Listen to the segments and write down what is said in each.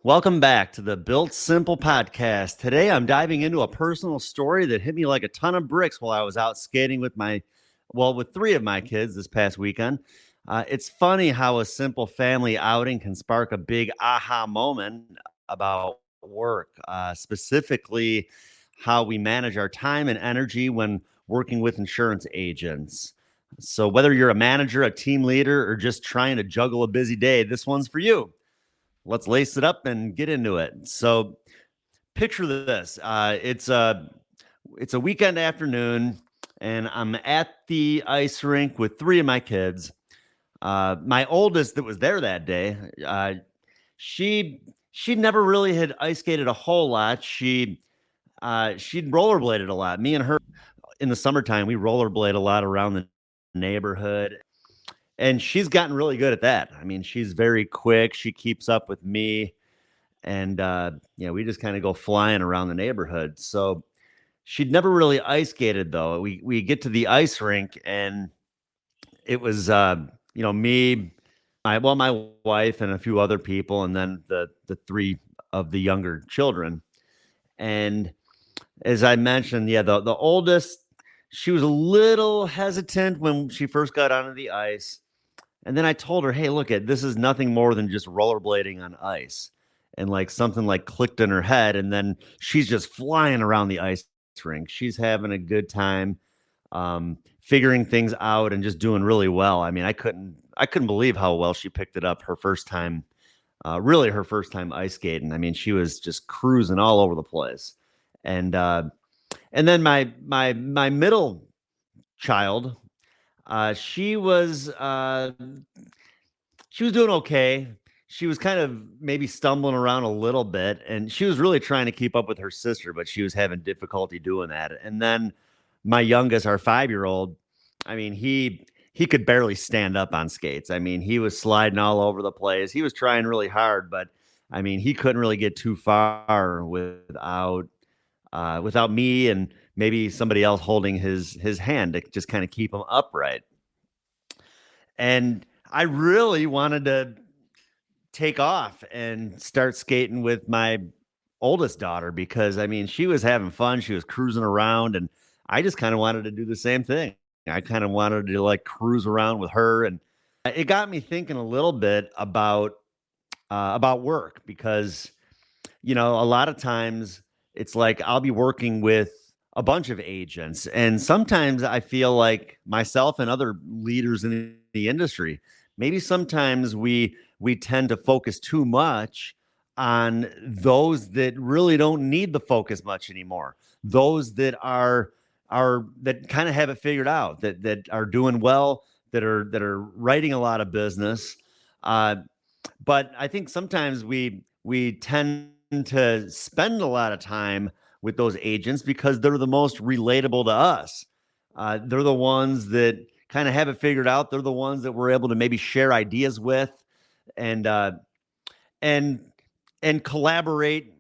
Welcome back to the Built Simple podcast. Today I'm diving into a personal story that hit me like a ton of bricks while I was out skating with three of my kids this past weekend. It's funny how a simple family outing can spark a big aha moment about work, specifically how we manage our time and energy when working with insurance agents. So, whether you're a manager, a team leader, or just trying to juggle a busy day, this one's for you. Let's lace it up and get into it. So picture this. It's a weekend afternoon, and I'm at the ice rink with three of my kids. My oldest that was there that day, she she never really had ice skated a whole lot. She'd rollerbladed a lot. Me and her in the summertime, we rollerblade a lot around the neighborhood. And she's gotten really good at that. I mean, she's very quick. She keeps up with me. And we just kind of go flying around the neighborhood. So she'd never really ice skated though. We get to the ice rink and it was me, my wife and a few other people, and then the three of the younger children. And as I mentioned, the oldest, she was a little hesitant when she first got onto the ice. And then I told her, hey, look, this is nothing more than just rollerblading on ice. And like something like clicked in her head. And then she's just flying around the ice rink. She's having a good time, figuring things out and just doing really well. I mean, I couldn't believe how well she picked it up her first time, really her first time ice skating. I mean, she was just cruising all over the place. And then my middle child, she was doing okay. She was kind of maybe stumbling around a little bit, and she was really trying to keep up with her sister, but she was having difficulty doing that. And then my youngest, our 5-year-old, I mean, he could barely stand up on skates. I mean, he was sliding all over the place. He was trying really hard, but I mean, he couldn't really get too far without me and maybe somebody else holding his hand to just kind of keep him upright. And I really wanted to take off and start skating with my oldest daughter because I mean, she was having fun. She was cruising around, and I just kind of wanted to do the same thing. I kind of wanted to like cruise around with her, and it got me thinking a little bit about work because a lot of times it's like I'll be working with a bunch of agents, and sometimes I feel like myself and other leaders in the industry, maybe sometimes we tend to focus too much on those that really don't need the focus much anymore. Those that are that kind of have it figured out, that are doing well, that are writing a lot of business. But I think sometimes we tend to spend a lot of time with those agents because they're the most relatable to us. They're the ones that kind of have it figured out. They're the ones that we're able to maybe share ideas with and and and collaborate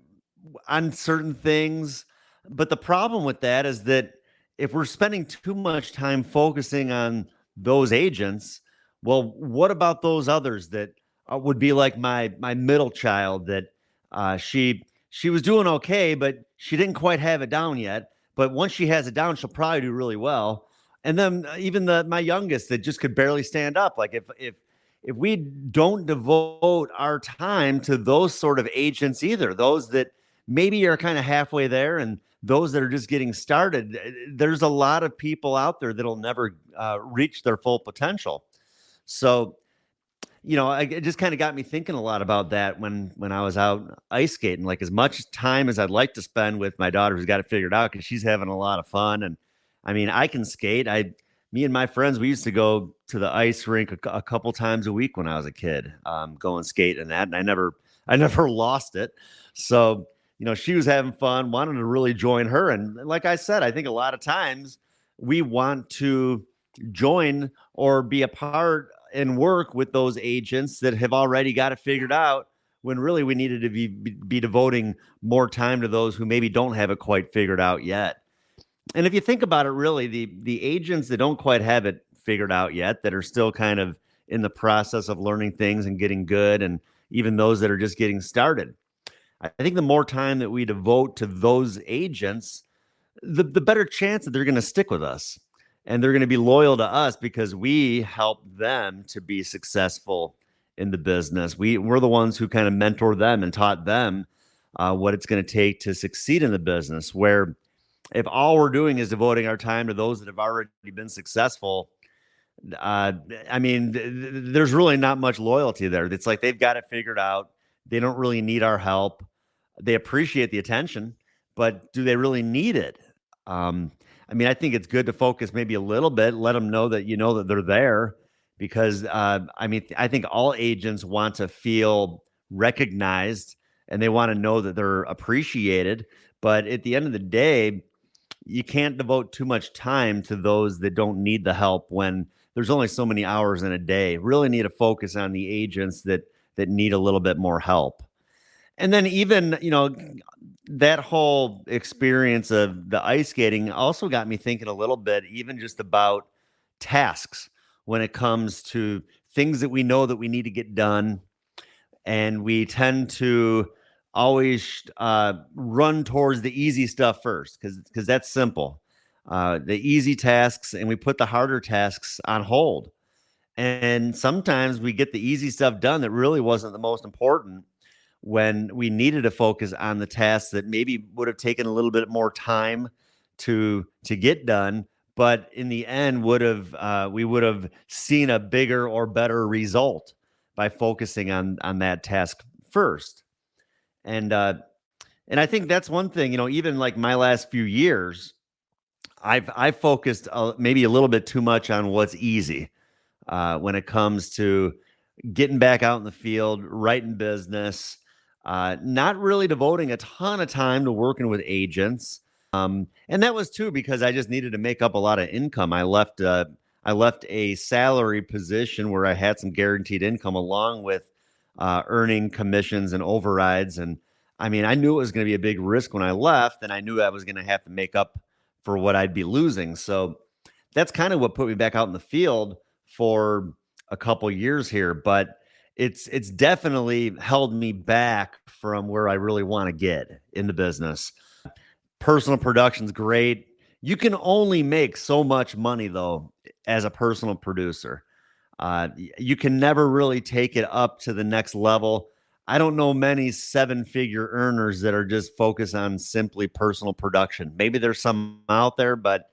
on certain things. But the problem with that is that if we're spending too much time focusing on those agents, well, what about those others that would be like my middle child that she was doing okay, but she didn't quite have it down yet. But once she has it down, she'll probably do really well. And then even my youngest that just could barely stand up. Like if we don't devote our time to those sort of agents either, those that maybe are kind of halfway there and those that are just getting started, there's a lot of people out there that'll never reach their full potential. So it just kind of got me thinking a lot about that when I was out ice skating. Like as much time as I'd like to spend with my daughter, who's got it figured out because she's having a lot of fun. And I mean, I can skate. Me and my friends, we used to go to the ice rink a couple times a week when I was a kid, going skate and that. And I never lost it. So she was having fun, wanted to really join her. And like I said, I think a lot of times we want to join or be a part and work with those agents that have already got it figured out when really we needed to be devoting more time to those who maybe don't have it quite figured out yet. And if you think about it, really, the agents that don't quite have it figured out yet, that are still kind of in the process of learning things and getting good, and even those that are just getting started, I think the more time that we devote to those agents, the better chance that they're going to stick with us and they're going to be loyal to us because we help them to be successful in the business. We're the ones who kind of mentor them and taught them what it's going to take to succeed in the business. Where if all we're doing is devoting our time to those that have already been successful, uh, I mean, there's really not much loyalty there. It's like they've got it figured out. They don't really need our help. They appreciate the attention, but do they really need it? Um, I mean, I think it's good to focus maybe a little bit, let them know that you know that they're there, because I mean, I think all agents want to feel recognized and they want to know that they're appreciated. But at the end of the day, you can't devote too much time to those that don't need the help when there's only so many hours in a day. Really need to focus on the agents that need a little bit more help. And then even, that whole experience of the ice skating also got me thinking a little bit, even just about tasks when it comes to things that we know that we need to get done. And we tend to always run towards the easy stuff first because that's simple. The easy tasks, and we put the harder tasks on hold. And sometimes we get the easy stuff done that really wasn't the most important when we needed to focus on the tasks that maybe would have taken a little bit more time to get done, but in the end we would have seen a bigger or better result by focusing on that task first. And I think that's one thing, even like my last few years, I've focused maybe a little bit too much on what's easy when it comes to getting back out in the field, writing business, not really devoting a ton of time to working with agents. And that was too because I just needed to make up a lot of income. I left a salary position where I had some guaranteed income along with earning commissions and overrides. And I mean, I knew it was going to be a big risk when I left, and I knew I was going to have to make up for what I'd be losing. So that's kind of what put me back out in the field for a couple years here. But it's definitely held me back from where I really want to get in the business. Personal production's great. You can only make so much money though as a personal producer. You can never really take it up to the next level. I don't know many seven-figure earners that are just focused on simply personal production. Maybe there's some out there, but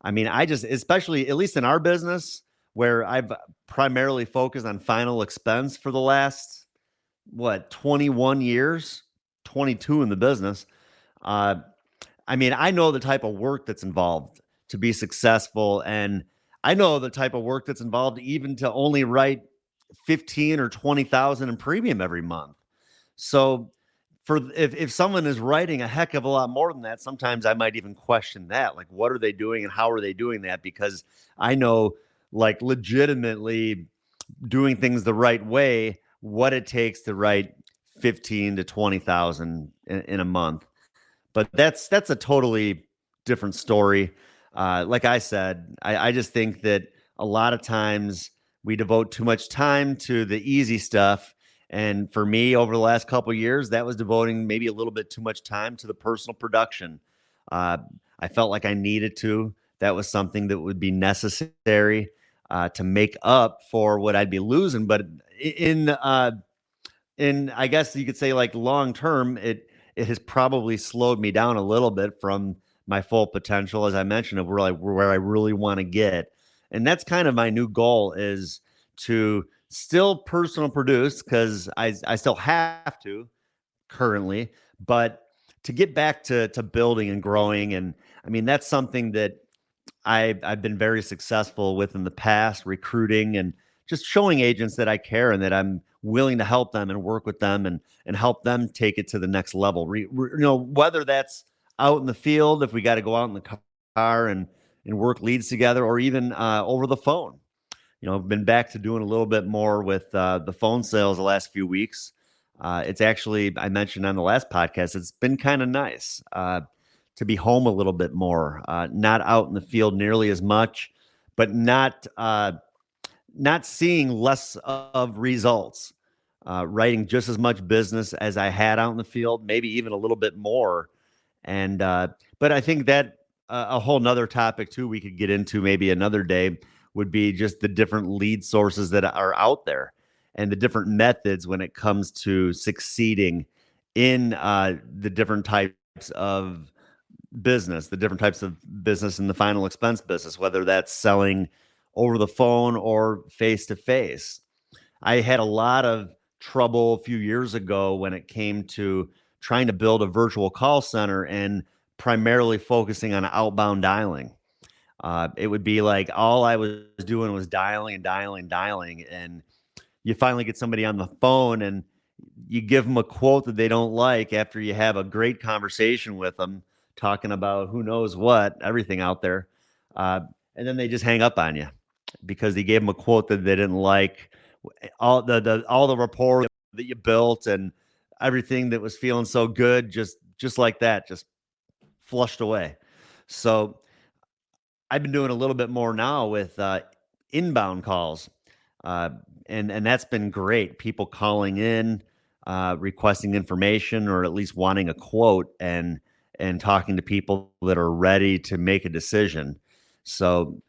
I mean, especially at least in our business, where I've primarily focused on final expense for the last, 21 years, 22 in the business. Uh, I mean, I know the type of work that's involved to be successful. And I know the type of work that's involved even to only write 15 or 20,000 in premium every month. So if someone is writing a heck of a lot more than that, sometimes I might even question that. Like, what are they doing and how are they doing that? Because I know, like, legitimately doing things the right way, what it takes to write 15 to 20,000 in a month. But that's a totally different story. Like I said, I just think that a lot of times we devote too much time to the easy stuff. And for me, over the last couple of years, that was devoting maybe a little bit too much time to the personal production. Uh, I felt like I needed to. That was something that would be necessary to make up for what I'd be losing. But in I guess you could say, like, long term, it has probably slowed me down a little bit from my full potential, as I mentioned, of where I really want to get. And that's kind of my new goal, is to still personal produce, because I still have to currently, but to get back to building and growing. And I mean, that's something that I've been very successful with in the past, recruiting and just showing agents that I care and that I'm willing to help them and work with them and help them take it to the next level. Whether that's out in the field, if we got to go out in the car and work leads together, or even over the phone. I've been back to doing a little bit more with the phone sales the last few weeks. It's actually, I mentioned on the last podcast, it's been kind of nice to be home a little bit more, not out in the field nearly as much, but not seeing less of results. writing just as much business as I had out in the field, maybe even a little bit more. And but I think that a whole nother topic too we could get into maybe another day would be just the different lead sources that are out there and the different methods when it comes to succeeding in the different types of business in the final expense business, whether that's selling over the phone or face to face. I had a lot of trouble a few years ago when it came to trying to build a virtual call center and primarily focusing on outbound dialing. It would be like all I was doing was dialing and dialing and dialing. And you finally get somebody on the phone and you give them a quote that they don't like after you have a great conversation with them, talking about who knows what, everything out there. Uh, and then they just hang up on you because you gave them a quote that they didn't like. All the rapport that you built and everything that was feeling so good, just like that, just flushed away. So I've been doing a little bit more now with inbound calls, uh, and that's been great. People calling in, requesting information, or at least wanting a quote, and talking to people that are ready to make a decision. So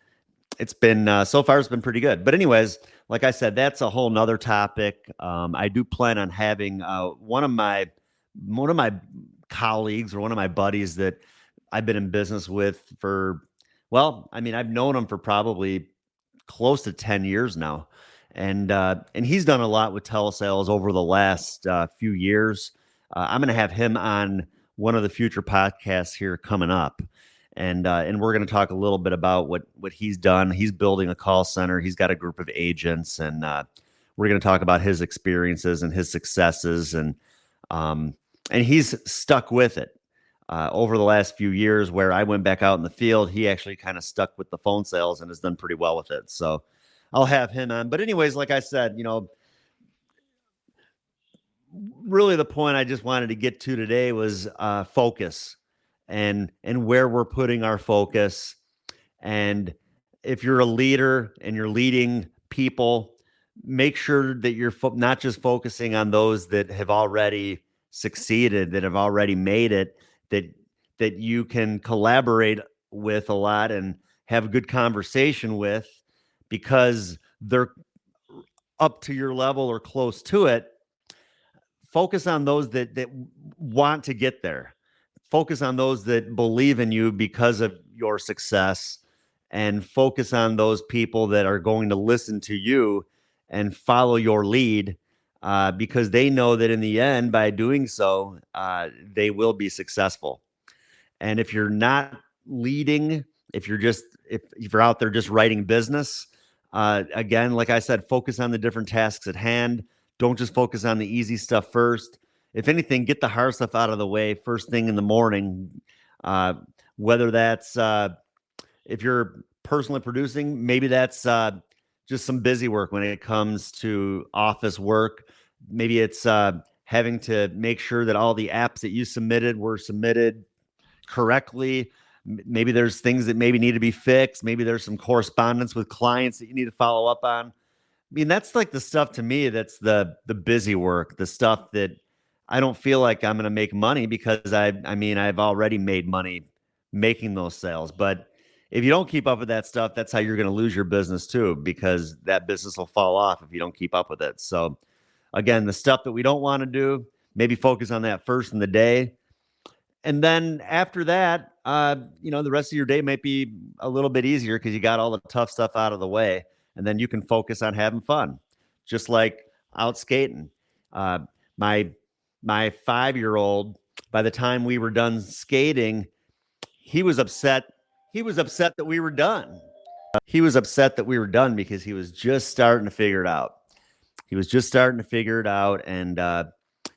it's been so far it's been pretty good. But anyways, like I said, that's a whole nother topic. I do plan on having one of my colleagues or one of my buddies that I've been in business with for, well, I mean, I've known him for probably close to 10 years now. And he's done a lot with telesales over the last few years. I'm going to have him on one of the future podcasts here coming up. And we're going to talk a little bit about what he's done. He's building a call center. He's got a group of agents, and we're going to talk about his experiences and his successes, and he's stuck with it over the last few years. Where I went back out in the field, he actually kind of stuck with the phone sales and has done pretty well with it. So I'll have him on. But anyways, like I said, really the point I just wanted to get to today was focus and where we're putting our focus. And if you're a leader and you're leading people, make sure that you're not just focusing on those that have already succeeded, that have already made it, that you can collaborate with a lot and have a good conversation with because they're up to your level or close to it. Focus on those that want to get there. Focus on those that believe in you because of your success, and focus on those people that are going to listen to you and follow your lead because they know that in the end, by doing so, they will be successful. And if you're not leading, if you're out there just writing business, again, like I said, focus on the different tasks at hand. Don't just focus on the easy stuff first. If anything, get the hard stuff out of the way first thing in the morning. Whether that's if you're personally producing, maybe that's just some busy work when it comes to office work. Maybe it's having to make sure that all the apps that you submitted were submitted correctly. Maybe there's things that maybe need to be fixed. Maybe there's some correspondence with clients that you need to follow up on. I mean, that's like the stuff to me that's the busy work, the stuff that I don't feel like I'm going to make money because I've already made money making those sales. But if you don't keep up with that stuff, that's how you're going to lose your business too, because that business will fall off if you don't keep up with it. So again, the stuff that we don't want to do, maybe focus on that first in the day. And then after that, the rest of your day might be a little bit easier because you got all the tough stuff out of the way. And then you can focus on having fun, just like out skating. My 5-year-old, by the time we were done skating, he was upset. He was upset that we were done. He was upset that we were done because he was just starting to figure it out. He was just starting to figure it out, and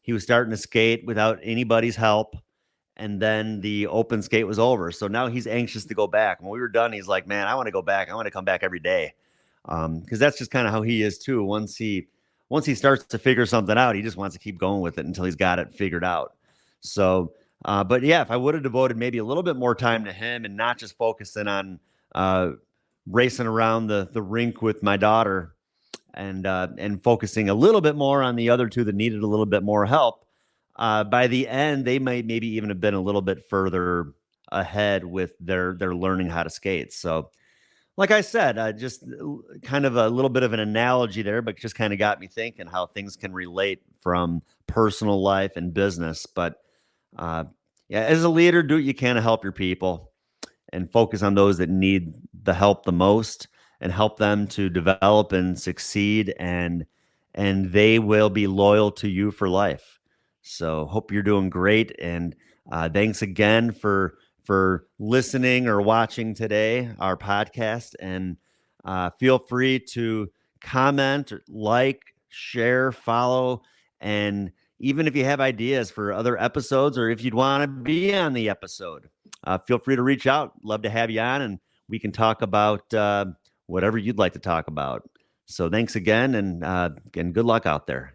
he was starting to skate without anybody's help. And then the open skate was over. So now he's anxious to go back. When we were done, he's like, man, I want to go back. I want to come back every day. Because that's just kind of how he is too. Once he starts to figure something out, he just wants to keep going with it until he's got it figured out. So, but yeah, if I would have devoted maybe a little bit more time to him and not just focusing on racing around the rink with my daughter and focusing a little bit more on the other two that needed a little bit more help, by the end, they might maybe even have been a little bit further ahead with their learning how to skate. So, like I said, just kind of a little bit of an analogy there, but just kind of got me thinking how things can relate from personal life and business. But uh, yeah, as a leader, do what you can to help your people and focus on those that need the help the most and help them to develop and succeed, and they will be loyal to you for life. So hope you're doing great, and thanks again for listening or watching today our podcast, and feel free to comment, like, share, follow, and even if you have ideas for other episodes or if you'd want to be on the episode, feel free to reach out. Love to have you on, and we can talk about whatever you'd like to talk about. So thanks again, and good luck out there.